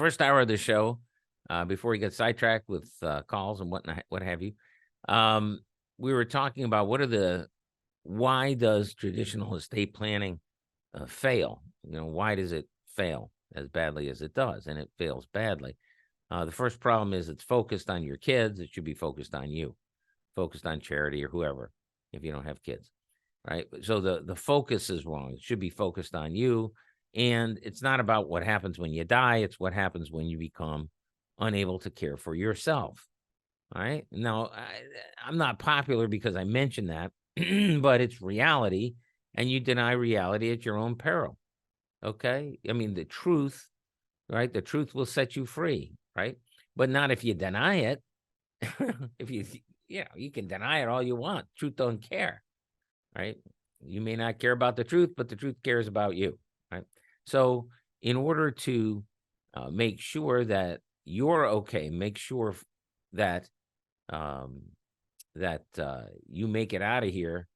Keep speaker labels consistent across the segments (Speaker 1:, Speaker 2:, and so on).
Speaker 1: first hour of the show, before we get sidetracked with calls and whatnot, what have you, we were talking about why does traditional estate planning fail? Why does it fail as badly as it does? And it fails badly. The first problem is it's focused on your kids. It should be focused on you, focused on charity or whoever, if you don't have kids, right? So the focus is wrong. It should be focused on you. And it's not about what happens when you die. It's what happens when you become unable to care for yourself. All right. Now, I'm not popular because I mentioned that, but it's reality. And you deny reality at your own peril. Okay. I mean, the truth, right? The truth will set you free, right? But not if you deny it. If you can deny it all you want. Truth don't care, right? You may not care about the truth, but the truth cares about you, right? So in order to make sure that you're okay, make sure that you make it out of here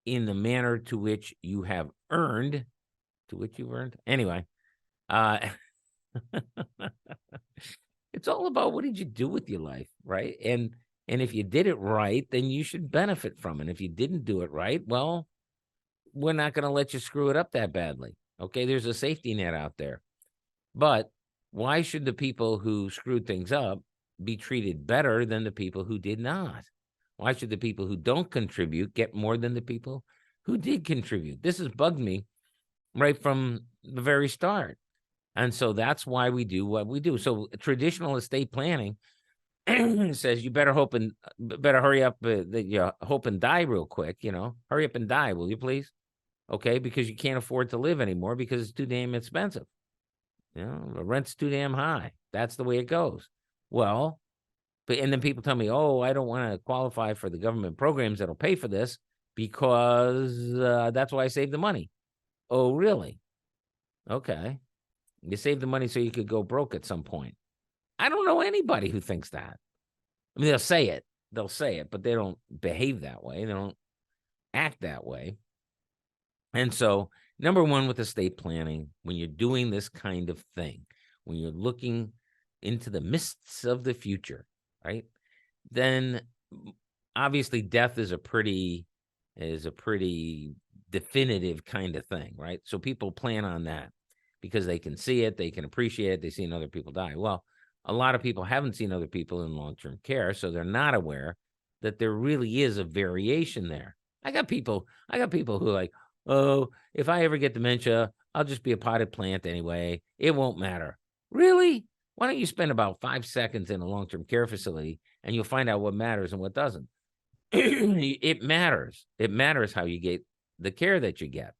Speaker 1: in the manner to which you have earned, anyway. It's all about what did you do with your life, right? And if you did it right, then you should benefit from it. If you didn't do it right, well, we're not going to let you screw it up that badly. Okay, there's a safety net out there. But why should the people who screwed things up be treated better than the people who did not? Why should the people who don't contribute get more than the people who did contribute? This has bugged me right from the very start. And so that's why we do what we do. So traditional estate planning says you better hurry up, that you hope and die real quick, hurry up and die, will you please? Okay, because you can't afford to live anymore because it's too damn expensive. The rent's too damn high. That's the way it goes. Well, and then people tell me, oh, I don't want to qualify for the government programs that'll pay for this because that's why I saved the money. Oh, really? Okay. You saved the money so you could go broke at some point. I don't know anybody who thinks that. I mean, they'll say it, but they don't behave that way. They don't act that way. And so, number one, with estate planning, when you're doing this kind of thing, when you're looking into the mists of the future, right, then obviously death is a pretty definitive kind of thing, right? So people plan on that because they can see it, they can appreciate it, they've seen other people die. Well, a lot of people haven't seen other people in long-term care, so they're not aware that there really is a variation there. I got people who are like, oh, if I ever get dementia, I'll just be a potted plant anyway. It won't matter. Really? Why don't you spend about 5 seconds in a long-term care facility and you'll find out what matters and what doesn't. It matters. It matters how you get the care that you get.